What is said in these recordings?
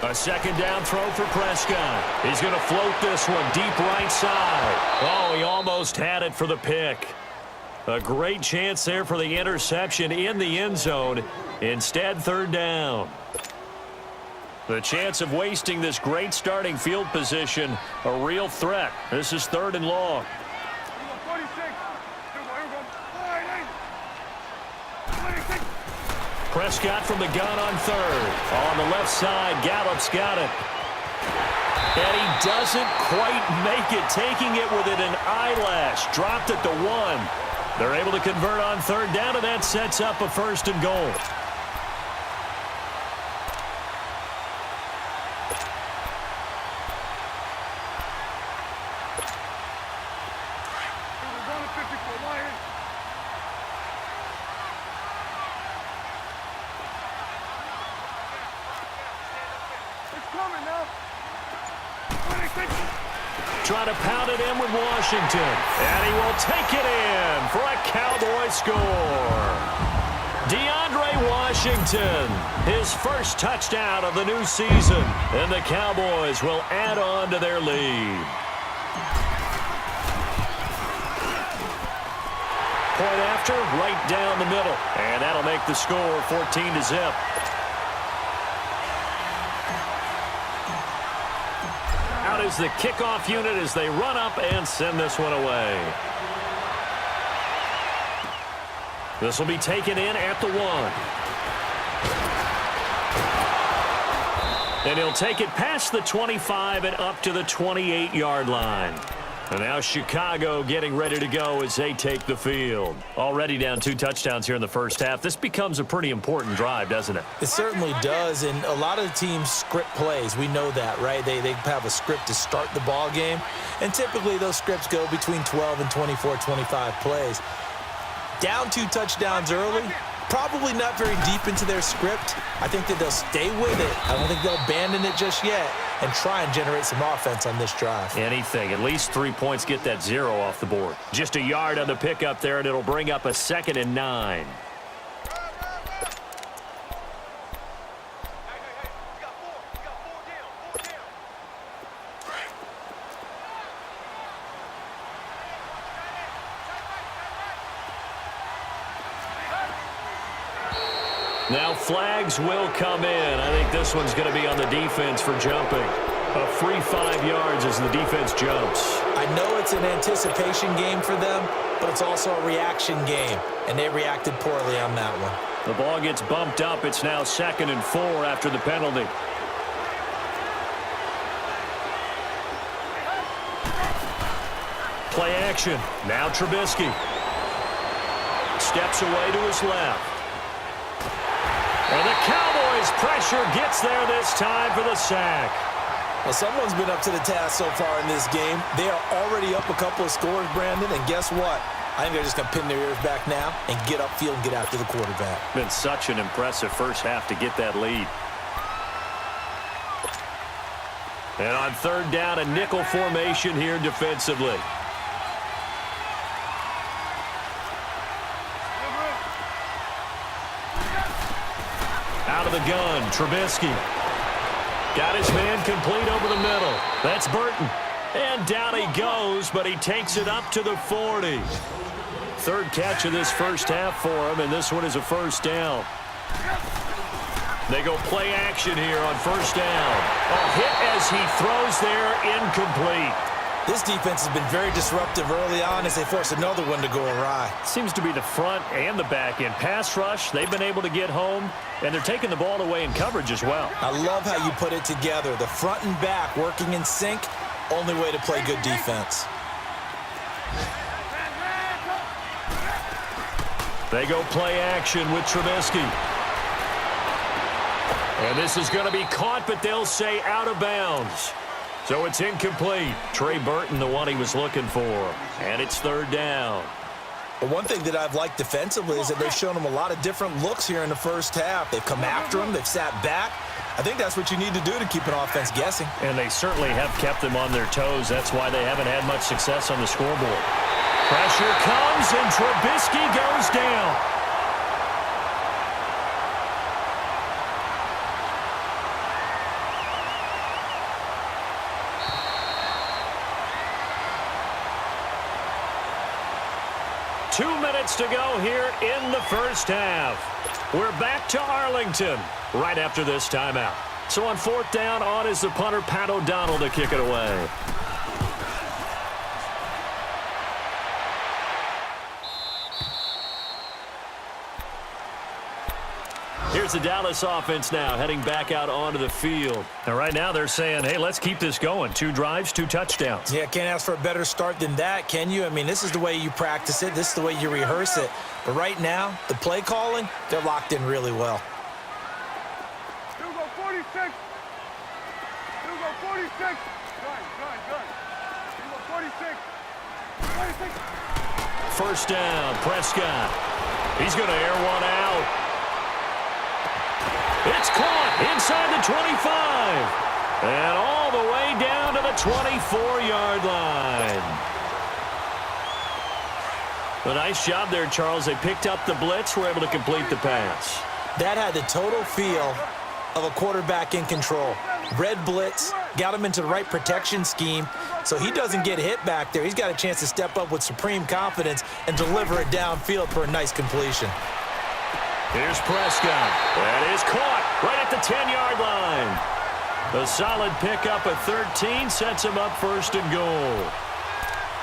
A second down throw for Prescott. He's going to float this one deep right side. Oh, he almost had it for the pick. A great chance there for the interception in the end zone. Instead, third down. The chance of wasting this great starting field position, a real threat. This is third and long. Prescott from the gun on third. On the left side, Gallup's got it. And he doesn't quite make it, taking it within an eyelash. Dropped at the 1. They're able to convert on third down, and that sets up a first and goal. Trying to pound it in with Washington. And he will take it in for a Cowboy score. DeAndre Washington, his first touchdown of the new season. And the Cowboys will add on to their lead. Point after, right down the middle. And that'll make the score 14-0. Is the kickoff unit as they run up and send this one away. This will be taken in at the 1. And he'll take it past the 25 and up to the 28-yard line. And now Chicago getting ready to go as they take the field. Already down 2 touchdowns here in the first half. This becomes a pretty important drive, doesn't it? It certainly does, and a lot of the teams script plays. We know that, right? They have a script to start the ball game, and typically those scripts go between 12 and 24, 25 plays. Down 2 touchdowns early, probably not very deep into their script. I think that they'll stay with it. I don't think they'll abandon it just yet and try and generate some offense on this drive. Anything. At least 3 points, get that 0 off the board. Just a yard on the pickup there, and it'll bring up a 2nd and 9. Now flags will come in. I think this one's going to be on the defense for jumping. A free 5 yards as the defense jumps. I know it's an anticipation game for them, but it's also a reaction game, and they reacted poorly on that one. The ball gets bumped up. It's now 2nd and 4 after the penalty. Play action. Now Trubisky. Steps away to his left. And the Cowboys' pressure gets there this time for the sack. Well, someone's been up to the task so far in this game. They are already up a couple of scores, Brandon, and guess what? I think they're just going to pin their ears back now and get upfield and get after the quarterback. Been such an impressive first half to get that lead. And on third down, a nickel formation here defensively. Out of the gun, Trubisky. Got his man complete over the middle. That's Burton. And down he goes, but he takes it up to the 40. Third catch of this first half for him, and this one is a first down. They go play action here on first down. A hit as he throws there, incomplete. This defense has been very disruptive early on as they force another one to go awry. Seems to be the front and the back end. Pass rush, they've been able to get home, and they're taking the ball away in coverage as well. I love how you put it together. The front and back working in sync, only way to play good defense. They go play action with Trubisky. And this is going to be caught, but they'll say out of bounds. So it's incomplete. Trey Burton, the one he was looking for. And it's third down. Well, one thing that I've liked defensively is that they've shown him a lot of different looks here in the first half. They've come after him. They've sat back. I think that's what you need to do to keep an offense guessing. And they certainly have kept them on their toes. That's why they haven't had much success on the scoreboard. Pressure comes, and Trubisky goes down. 2 minutes to go here in the first half. We're back to Arlington right after this timeout. So on 4th down, on is the punter, Pat O'Donnell, to kick it away. Here's the Dallas offense now, heading back out onto the field. And right now they're saying, hey, let's keep this going. 2 drives, 2 touchdowns. Yeah, can't ask for a better start than that, can you? I mean, this is the way you practice it. This is the way you rehearse it. But right now, the play calling, they're locked in really well. You go 46. You go 46. Good. You go 46. 46. First down, Prescott. He's going to air one out. It's caught inside the 25. And all the way down to the 24-yard line. A nice job there, Charles. They picked up the blitz, were able to complete the pass. That had the total feel of a quarterback in control. Red blitz, got him into the right protection scheme, so he doesn't get hit back there. He's got a chance to step up with supreme confidence and deliver it downfield for a nice completion. Here's Prescott. That is caught right at the 10-yard line. A solid pickup at 13 sets him up 1st and goal.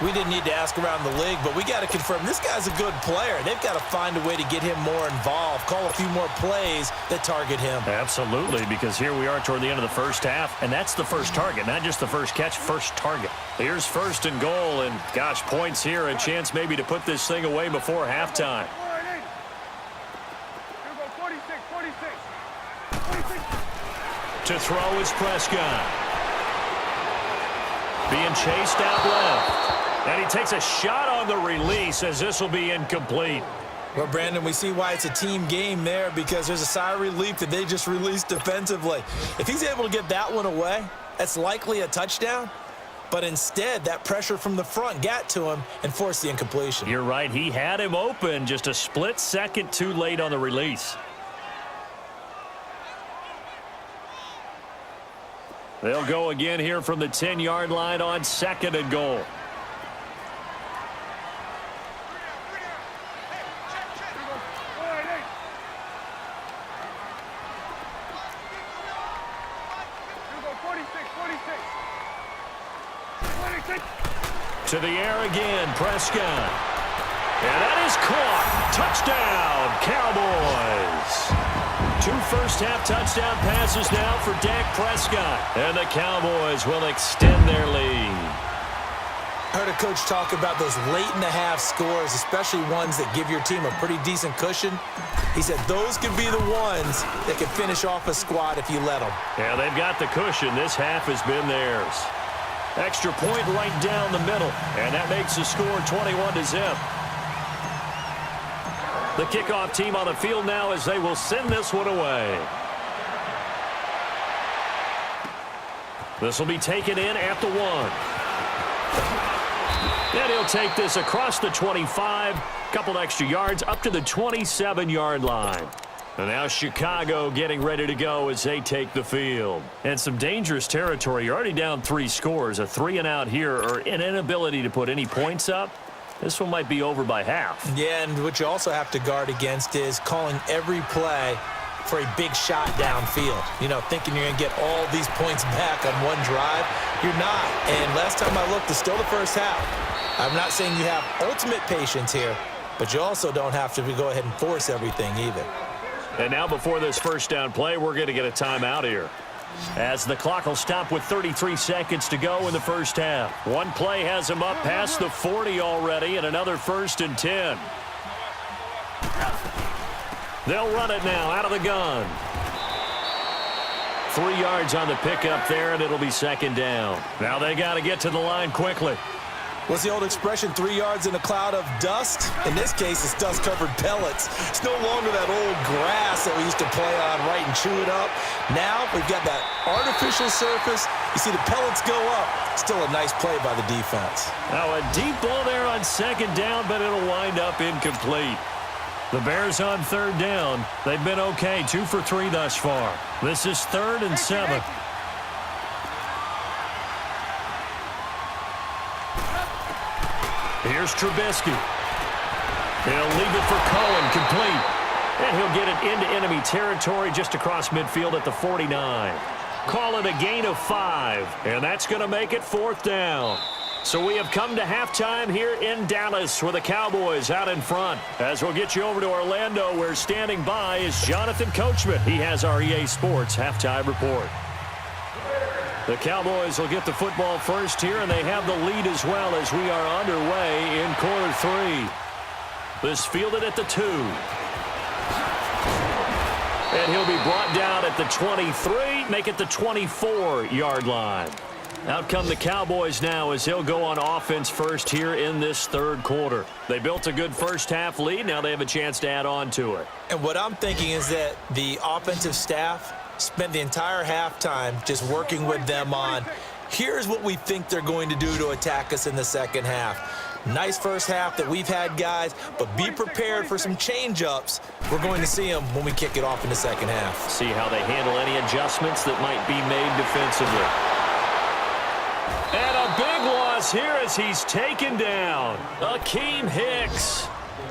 We didn't need to ask around the league, but we got to confirm this guy's a good player. They've got to find a way to get him more involved, call a few more plays that target him. Absolutely, because here we are toward the end of the first half, and that's the first target, not just the first catch, first target. Here's 1st and goal, and gosh, points here, a chance maybe to put this thing away before halftime. To throw is Prescott. Being chased out left. And he takes a shot on the release as this will be incomplete. Well, Brandon, we see why it's a team game there, because there's a sigh of relief that they just released defensively. If he's able to get that one away, that's likely a touchdown. But instead, that pressure from the front got to him and forced the incompletion. You're right. He had him open, just a split second too late on the release. They'll go again here from the 10-yard line on 2nd and goal. To the air again, Prescott. And that is caught. Touchdown, Cowboys. 2 first-half touchdown passes now for Dak Prescott. And the Cowboys will extend their lead. I heard a coach talk about those late-in-the-half scores, especially ones that give your team a pretty decent cushion. He said those could be the ones that can finish off a squad if you let them. Yeah, they've got the cushion. This half has been theirs. Extra point right down the middle. And that makes the score 21-0. The kickoff team on the field now as they will send this one away. This will be taken in at the 1. And he'll take this across the 25, couple extra yards up to the 27-yard line. And now Chicago getting ready to go as they take the field. And some dangerous territory. You're already down 3 scores. A 3-and-out here, or an inability to put any points up. This one might be over by half. Yeah, and what you also have to guard against is calling every play for a big shot downfield. You know, thinking you're going to get all these points back on one drive. You're not. And last time I looked, it's still the first half. I'm not saying you have ultimate patience here, but you also don't have to go ahead and force everything either. And now before this first down play, we're going to get a timeout here, as the clock will stop with 33 seconds to go in the first half. One play has them up past the 40 already, and another 1st and 10. They'll run it now out of the gun. 3 yards on the pickup there, and it'll be 2nd down. Now they got to get to the line quickly. What's the old expression, 3 yards in a cloud of dust? In this case, it's dust-covered pellets. It's no longer that old grass that we used to play on, right, and chew it up. Now we've got that artificial surface. You see the pellets go up. Still a nice play by the defense. Now a deep ball there on 2nd down, but it'll wind up incomplete. The Bears on 3rd down. They've been okay, 2 for 3 thus far. This is 3rd and 7. Here's Trubisky. He'll leave it for Cohen, complete. And he'll get it into enemy territory just across midfield at the 49. Call it a gain of 5, and that's going to make it 4th down. So we have come to halftime here in Dallas with the Cowboys out in front. As we'll get you over to Orlando, where standing by is Jonathan Coachman. He has our EA Sports halftime report. The Cowboys will get the football first here, and they have the lead as well as we are underway in quarter 3. This fielded at the 2. And he'll be brought down at the 23, make it the 24-yard line. Out come the Cowboys now as they'll go on offense first here in this 3rd quarter. They built a good first-half lead. Now they have a chance to add on to it. And what I'm thinking is that the offensive staff spent the entire halftime just working with them on, here's what we think they're going to do to attack us in the second half. Nice first half that we've had, guys, but be prepared for some change-ups. We're going to see them when we kick it off in the second half. See how they handle any adjustments that might be made defensively. And a big loss here as he's taken down. Akeem Hicks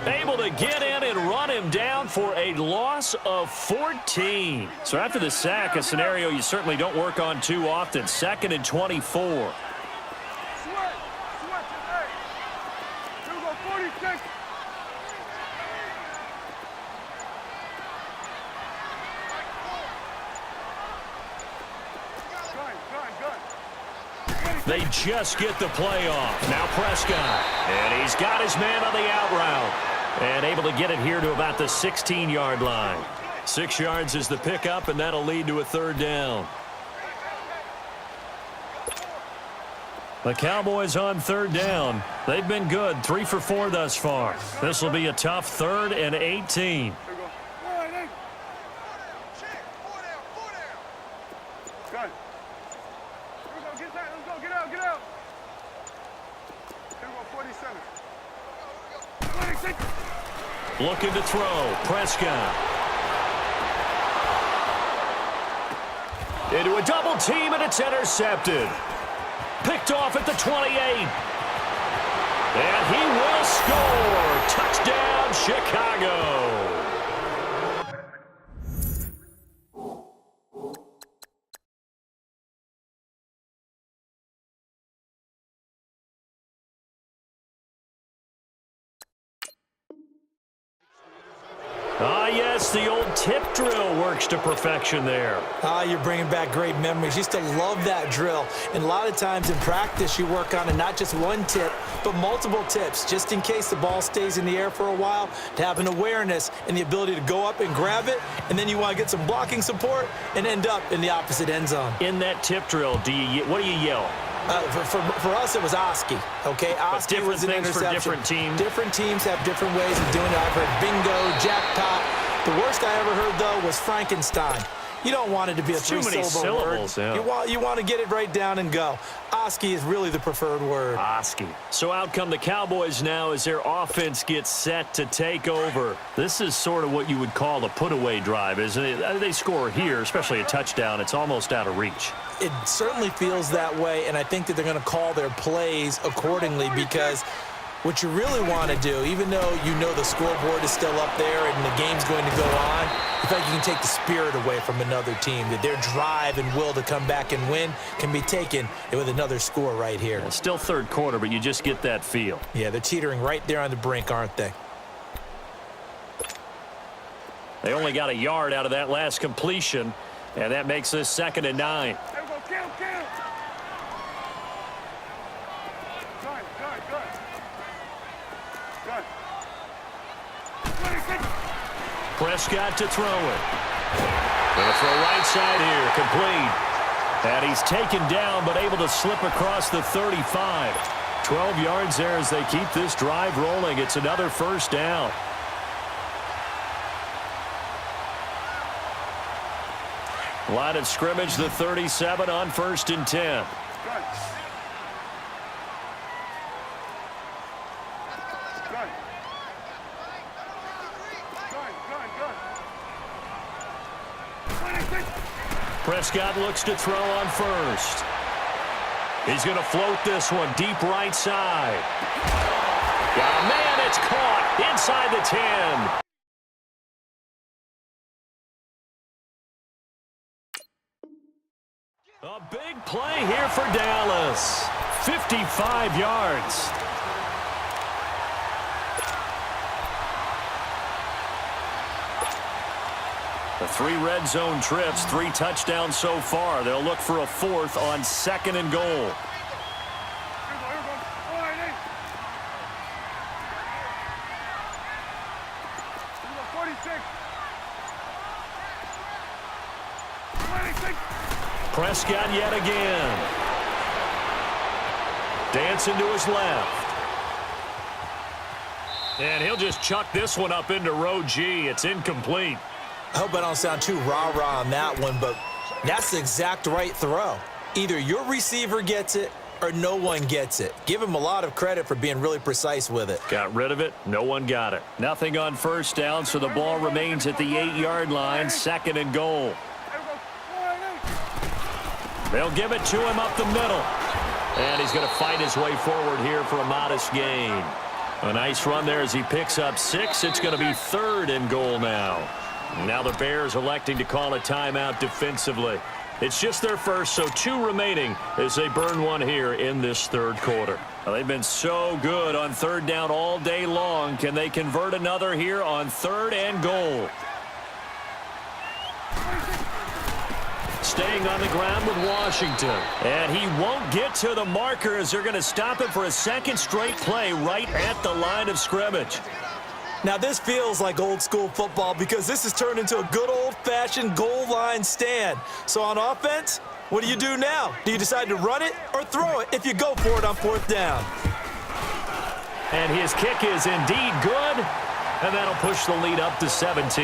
able to get in and run him down for a loss of 14. So after the sack, a scenario you certainly don't work on too often. 2nd and 24. They just get the play off. Now Prescott. And he's got his man on the out route. And able to get it here to about the 16-yard line. 6 yards is the pickup, and that'll lead to a 3rd down. The Cowboys on 3rd down. They've been good, 3 for 4 thus far. This will be a tough 3rd and 18. Looking to throw. Prescott. Into a double team, and it's intercepted. Picked off at the 28. And he will score. Touchdown, Chicago. Yes, the old tip drill works to perfection there. You're bringing back great memories. Used to love that drill. And a lot of times in practice, you work on it, not just one tip, but multiple tips, just in case the ball stays in the air for a while, to have an awareness and the ability to go up and grab it, and then you want to get some blocking support and end up in the opposite end zone. In that tip drill, what do you yell? For us, it was Oski, okay? Oski was an interception. For different teams. Different teams have different ways of doing it. I've heard bingo, jackpot. The worst I ever heard, though, was Frankenstein. You don't want it to be a three-syllable word. Yeah. You want to get it right down and go. Oski is really the preferred word. Oski. So out come the Cowboys now as their offense gets set to take over. This is sort of what you would call a put-away drive, isn't it? They score here, especially a touchdown. It's almost out of reach. It certainly feels that way, and I think that they're going to call their plays accordingly because what you really want to do, even though you know the scoreboard is still up there and the game's going to go on, I feel like you can take the spirit away from another team, that their drive and will to come back and win can be taken with another score right here. Yeah, still 3rd quarter, but you just get that feel. Yeah, they're teetering right there on the brink, aren't they? They only got a yard out of that last completion, and that makes this 2nd and 9. Prescott to throw it. Going to throw right side here, complete. And he's taken down, but able to slip across the 35. 12 yards there as they keep this drive rolling. It's another 1st down. Line of scrimmage, the 37 on 1st and 10. Prescott looks to throw on 1st. He's going to float this one deep right side. Oh, man, it's caught inside the 10. A big play here for Dallas. 55 yards. The 3 red zone trips, 3 touchdowns so far. They'll look for a 4th on 2nd and goal. Prescott yet again. Dancing to his left. And he'll just chuck this one up into row G. It's incomplete. I hope I don't sound too rah-rah on that one, but that's the exact right throw. Either your receiver gets it or no one gets it. Give him a lot of credit for being really precise with it. Got rid of it. No one got it. Nothing on 1st down, so the ball remains at the 8-yard line, 2nd and goal. They'll give it to him up the middle. And he's going to fight his way forward here for a modest gain. A nice run there as he picks up 6. It's going to be 3rd and goal now. Now the Bears electing to call a timeout defensively. It's just their first, so 2 remaining as they burn one here in this 3rd quarter. Well, they've been so good on 3rd down all day long. Can they convert another here on 3rd and goal? Staying on the ground with Washington. And he won't get to the marker as they're going to stop it for a 2nd straight play right at the line of scrimmage. Now, this feels like old school football because this has turned into a good old-fashioned goal line stand. So on offense, what do you do now? Do you decide to run it or throw it if you go for it on 4th down? And his kick is indeed good, and that'll push the lead up to 17.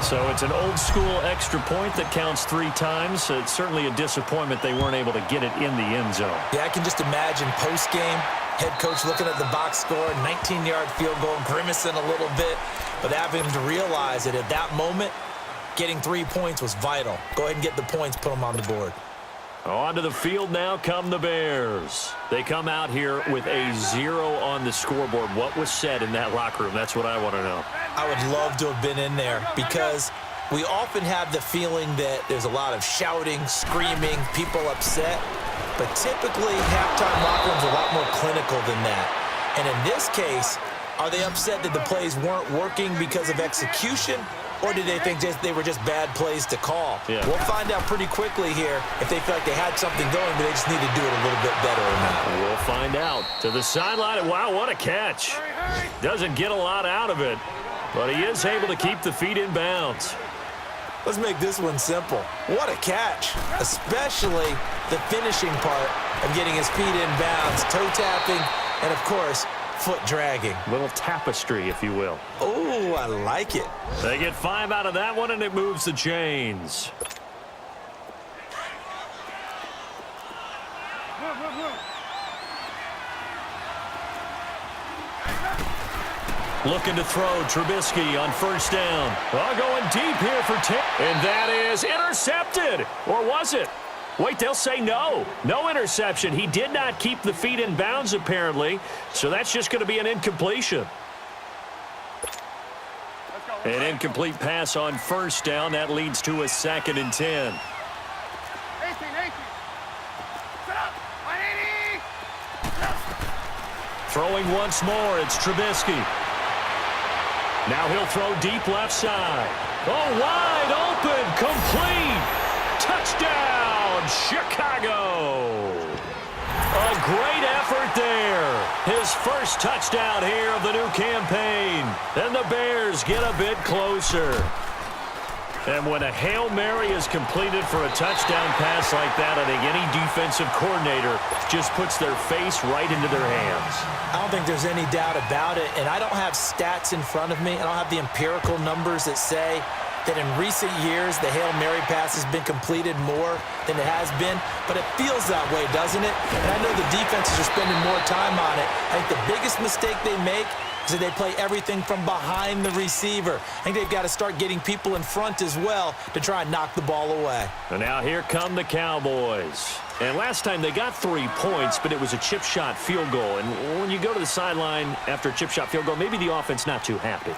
So it's an old-school extra point that counts 3 times. It's certainly a disappointment they weren't able to get it in the end zone. Yeah, I can just imagine post-game, head coach looking at the box score, 19-yard field goal, grimacing a little bit, but having to realize that at that moment, getting 3 points was vital. Go ahead and get the points, put them on the board. Onto the field now come the Bears. They come out here with a 0 on the scoreboard. What was said in that locker room? That's what I want to know. I would love to have been in there because we often have the feeling that there's a lot of shouting, screaming, people upset. But typically, halftime locker rooms are a lot more clinical than that. And in this case, are they upset that the plays weren't working because of execution? Or did they think they were just bad plays to call? Yeah. We'll find out pretty quickly here if they feel like they had something going, but they just need to do it a little bit better or not. We'll find out. To the sideline. Wow, what a catch. Doesn't get a lot out of it, but he is able to keep the feet in bounds. Let's make this one simple. What a catch, especially the finishing part of getting his feet in bounds, toe tapping, and, of course, foot dragging. Little tapestry, if you will. Oh, I like it. They get 5 out of that one, and it moves the chains. Looking to throw, Trubisky on 1st down. Going deep here for 10. And that is intercepted. Or was it? Wait, they'll say no. No interception. He did not keep the feet in bounds, apparently. So that's just going to be an incompletion. An incomplete pass on 1st down. That leads to a 2nd and 10. 18. Set up. 180. Throwing once more, it's Trubisky. Now he'll throw deep left side. Oh, wide open, complete. Touchdown, Chicago. A great effort there. His first touchdown here of the new campaign. And the Bears get a bit closer. And when a Hail Mary is completed for a touchdown pass like that, I think any defensive coordinator just puts their face right into their hands. I don't think there's any doubt about it, and I don't have stats in front of me. I don't have the empirical numbers that say that in recent years the Hail Mary pass has been completed more than it has been, but it feels that way, doesn't it? And I know the defenses are spending more time on it. I think the biggest mistake they make is that they play everything from behind the receiver. I think they've got to start getting people in front as well to try and knock the ball away. And now here come the Cowboys. And last time they got 3 points, but it was a chip shot field goal. And when you go to the sideline after a chip shot field goal, maybe the offense not too happy.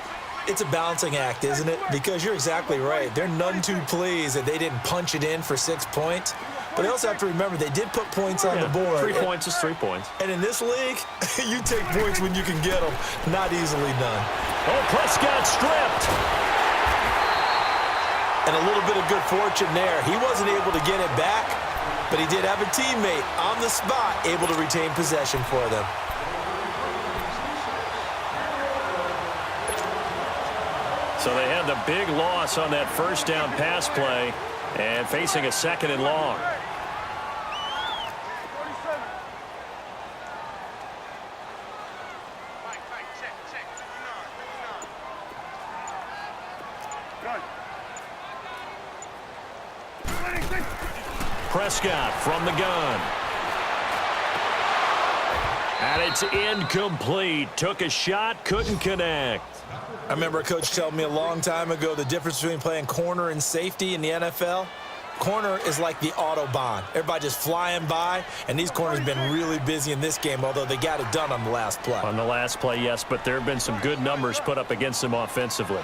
It's a balancing act, isn't it? Because you're exactly right. They're none too pleased that they didn't punch it in for 6 points. But they also have to remember they did put points on the board. 3 points is 3 points. And in this league, you take points when you can get them. Not easily done. Oh, Prescott stripped. And a little bit of good fortune there. He wasn't able to get it back, but he did have a teammate on the spot able to retain possession for them. So they had the big loss on that first down pass play and facing a 2nd and long. Prescott from the gun. And it's incomplete. Took a shot, couldn't connect. I remember a coach telling me a long time ago the difference between playing corner and safety in the NFL. Corner is like the Autobahn. Everybody just flying by, and these corners have been really busy in this game, although they got it done on the last play. On the last play, yes, but there have been some good numbers put up against them offensively.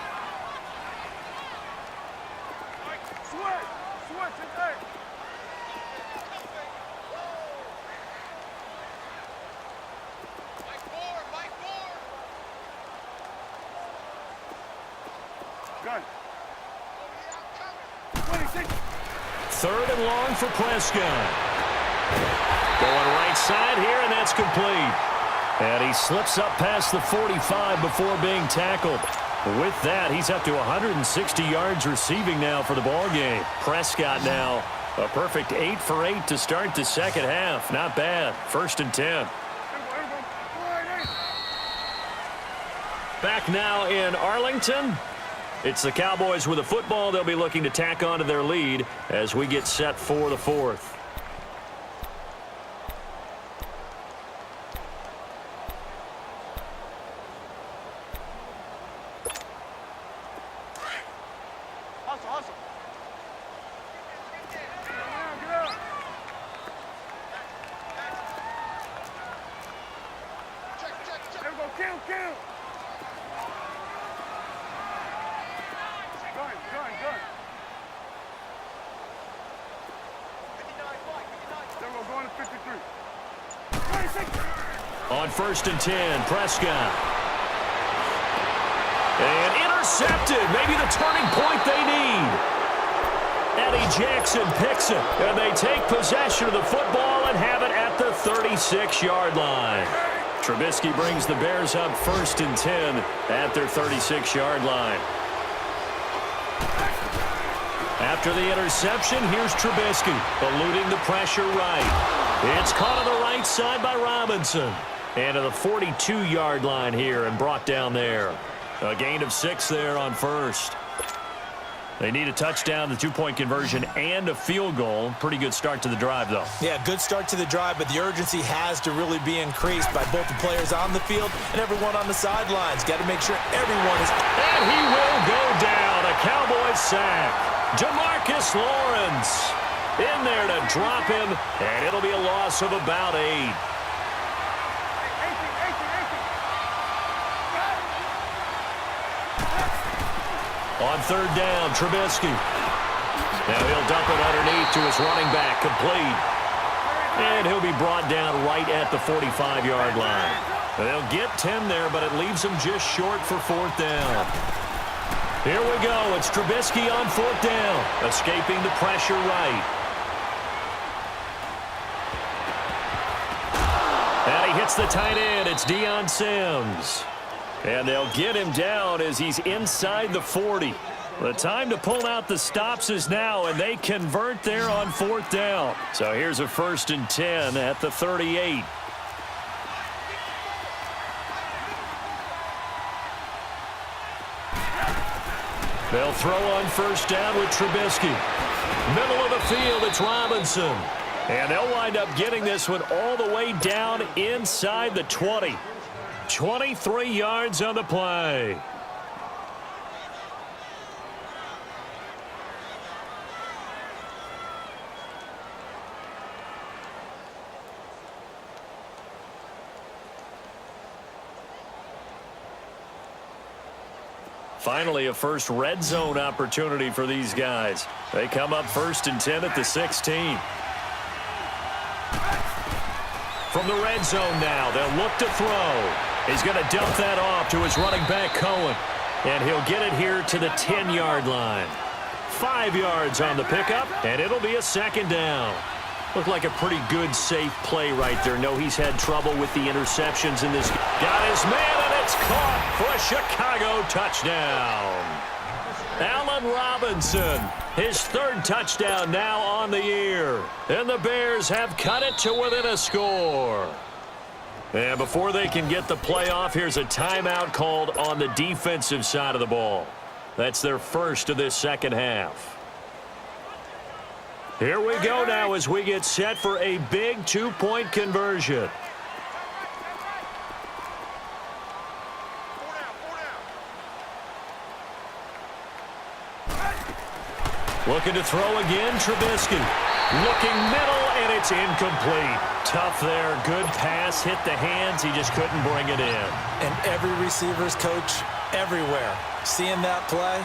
Third and long for Prescott. Going right side here, and that's complete. And he slips up past the 45 before being tackled. With that, he's up to 160 yards receiving now for the ball game. Prescott now a perfect 8 for 8 to start the second half. Not bad. 1st and 10. Back now in Arlington. It's the Cowboys with the football. They'll be looking to tack on to their lead as we get set for the 4th. On 1st and 10, Prescott. And intercepted. Maybe the turning point they need. Eddie Jackson picks it. And they take possession of the football and have it at the 36-yard line. Trubisky brings the Bears up 1st and 10 at their 36-yard line. After the interception, here's Trubisky, eluding the pressure right. It's caught on the right side by Robinson. And to the 42-yard line here and brought down there. A gain of 6 there on 1st. They need a touchdown, the 2-point conversion, and a field goal. Pretty good start to the drive, though. Yeah, good start to the drive, but the urgency has to really be increased by both the players on the field and everyone on the sidelines. Got to make sure everyone is... And he will go down. A Cowboys sack. Demarcus Lawrence in there to drop him, and it'll be a loss of about 8. On 3rd down, Trubisky. Now he'll dump it underneath to his running back, complete. And he'll be brought down right at the 45-yard line. They'll get 10 there, but it leaves them just short for 4th down. Here we go. It's Trubisky on 4th down, escaping the pressure right. And he hits the tight end. It's Deion Sims. And they'll get him down as he's inside the 40. The time to pull out the stops is now, and they convert there on 4th down. So here's a 1st and 10 at the 38. They'll throw on 1st down with Trubisky. Middle of the field, it's Robinson. And they'll wind up getting this one all the way down inside the 20. 23 yards on the play. Finally, a first red zone opportunity for these guys. They come up 1st and 10 at the 16. From the red zone now, they'll look to throw. He's going to dump that off to his running back, Cohen. And he'll get it here to the 10-yard line. 5 yards on the pickup, and it'll be a 2nd down. Looked like a pretty good, safe play right there. No, he's had trouble with the interceptions in this. Got his man, and it's caught for a Chicago touchdown. Allen Robinson, his 3rd touchdown now on the year. And the Bears have cut it to within a score. And before they can get the play off, here's a timeout called on the defensive side of the ball. That's their first of this second half. Here we go now as we get set for a big 2-point conversion. Looking to throw again, Trubisky. Looking middle, and it's incomplete. Tough there. Good pass. Hit the hands. He just couldn't bring it in. And every receiver's coach everywhere. Seeing that play,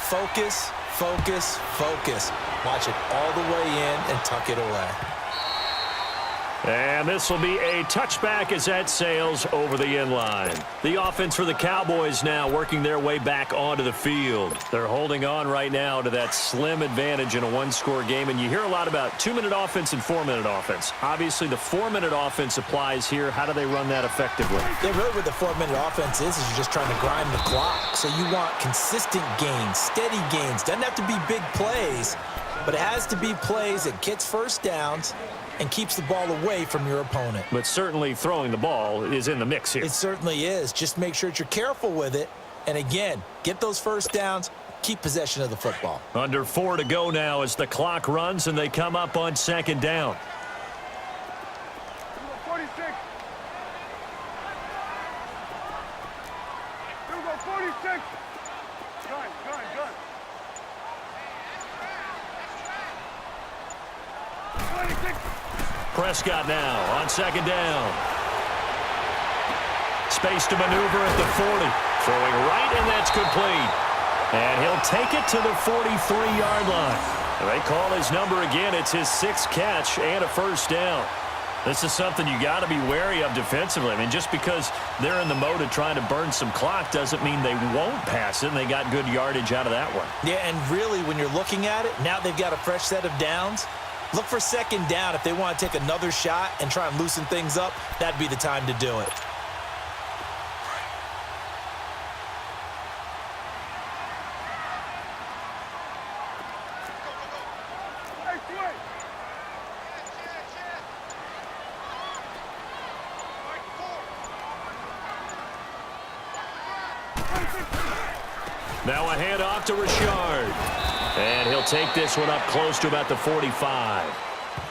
focus, focus, focus. Watch it all the way in and tuck it away. And this will be a touchback as that sails over the inline. The offense for the Cowboys now working their way back onto the field. They're holding on right now to that slim advantage in a one-score game. And you hear a lot about 2-minute offense and 4-minute offense. Obviously, the 4-minute offense applies here. How do they run that effectively? Yeah, really what the 4-minute offense is you're just trying to grind the clock. So you want consistent gains, steady gains. Doesn't have to be big plays, but it has to be plays that gets first downs and keeps the ball away from your opponent. But certainly throwing the ball is in the mix here. It certainly is. Just make sure that you're careful with it. And again, get those first downs, keep possession of the football. Under 4 to go now as the clock runs and they come up on 2nd down. 46. 46. Gun. Prescott now on 2nd down. Space to maneuver at the 40. Throwing right, and that's complete. And he'll take it to the 43-yard line. They call his number again. It's his 6th catch and a first down. This is something you got to be wary of defensively. I mean, just because they're in the mode of trying to burn some clock doesn't mean they won't pass it, and they got good yardage out of that one. Yeah, and really, when you're looking at it, now they've got a fresh set of downs. Look for 2nd down. If they want to take another shot and try and loosen things up, that'd be the time to do it. Now a handoff to Richard. And he'll take this one up close to about the 45.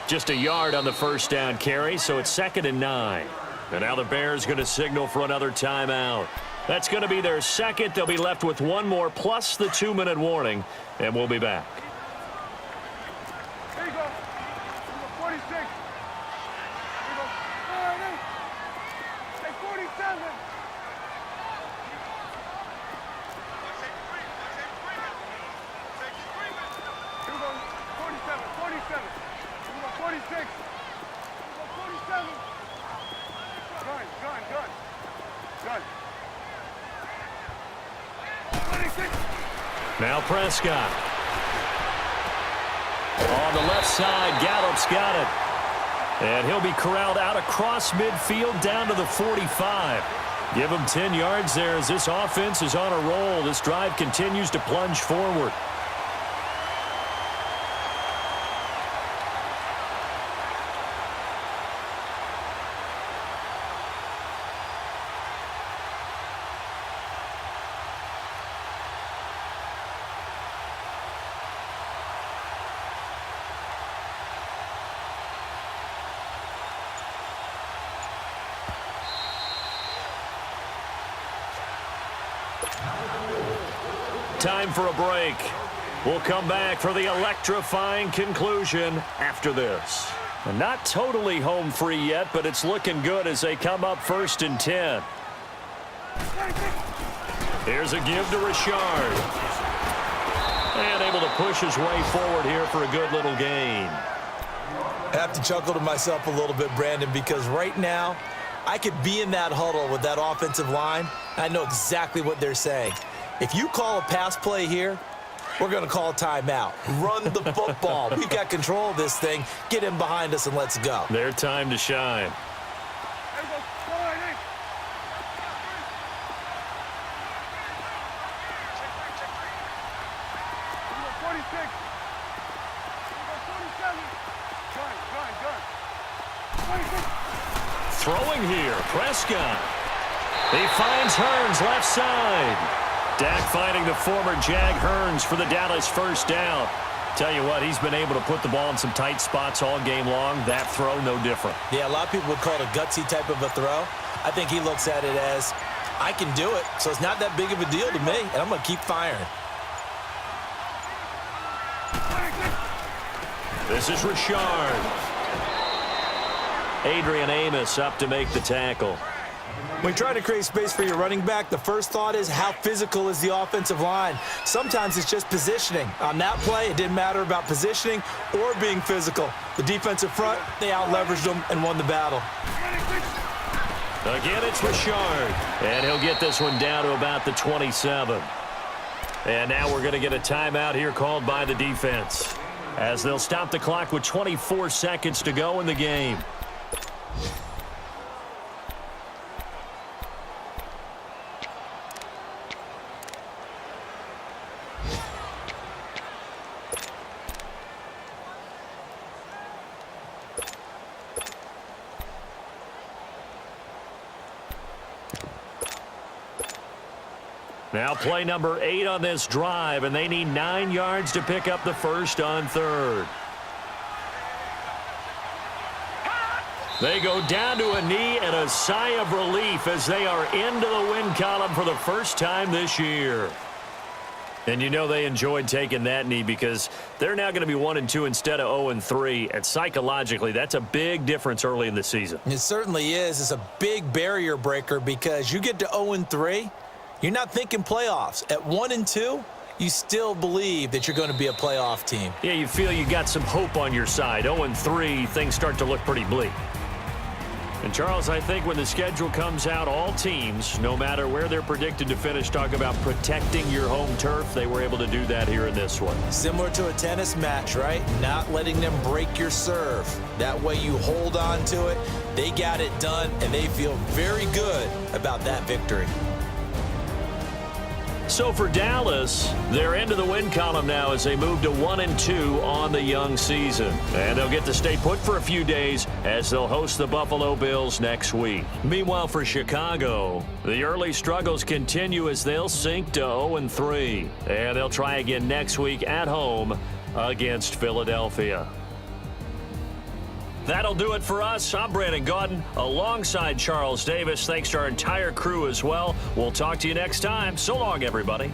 Just a yard on the first down carry, so it's 2nd and 9. And now the Bears going to signal for another timeout. That's going to be their 2nd. They'll be left with 1 more plus the 2-minute warning, and we'll be back. There you go. 46. There you go. Hey, 47. Here we go. 47. 47. Here we go. 46. Here we go. 47. Gun. 26. Now Prescott. On the left side, Gallup's got it. And he'll be corralled out across midfield down to the 45. Give him 10 yards there as this offense is on a roll. This drive continues to plunge forward. Time for a break. We'll come back for the electrifying conclusion after this. And not totally home free yet, but it's looking good as they come up 1st and 10. Here's a give to Richard. And able to push his way forward here for a good little gain. I have to chuckle to myself a little bit, Brandon, because right now I could be in that huddle with that offensive line. I know exactly what they're saying. If you call a pass play here, we're going to call a timeout. Run the football. We've got control of this thing. Get him behind us and let's go. Their time to shine. Throwing here, Prescott. He finds Hearns left side. Dak finding the former Jag Hearns for the Dallas first down. Tell you what, he's been able to put the ball in some tight spots all game long. That throw, no different. Yeah, a lot of people would call it a gutsy type of a throw. I think he looks at it as, I can do it, so it's not that big of a deal to me, and I'm going to keep firing. This is Richard. Adrian Amos up to make the tackle. When you try to create space for your running back, the first thought is how physical is the offensive line. Sometimes it's just positioning. On that play, it didn't matter about positioning or being physical. The defensive front, they out-leveraged them and won the battle. Again, it's Richard. And he'll get this one down to about the 27. And now we're going to get a timeout here called by the defense, as they'll stop the clock with 24 seconds to go in the game. Now play number 8 on this drive, and they need 9 yards to pick up the first on third. They go down to a knee and a sigh of relief as they are into the win column for the first time this year. And you know they enjoyed taking that knee because they're now going to be 1-2 instead of 0-3. And psychologically, that's a big difference early in the season. It certainly is. It's a big barrier breaker because you get to 0-3, you're not thinking playoffs. At 1-2, you still believe that you're going to be a playoff team. Yeah, you feel you got some hope on your side. 0-3, things start to look pretty bleak. And, Charles, I think when the schedule comes out, all teams, no matter where they're predicted to finish, talk about protecting your home turf. They were able to do that here in this one. Similar to a tennis match, right? Not letting them break your serve. That way you hold on to it. They got it done, and they feel very good about that victory. So for Dallas, they're into the win column now as they move to 1-2 on the young season. And they'll get to stay put for a few days as they'll host the Buffalo Bills next week. Meanwhile, for Chicago, the early struggles continue as they'll sink to 0-3. And they'll try again next week at home against Philadelphia. That'll do it for us. I'm Brandon Gaudin alongside Charles Davis. Thanks to our entire crew as well. We'll talk to you next time. So long, everybody.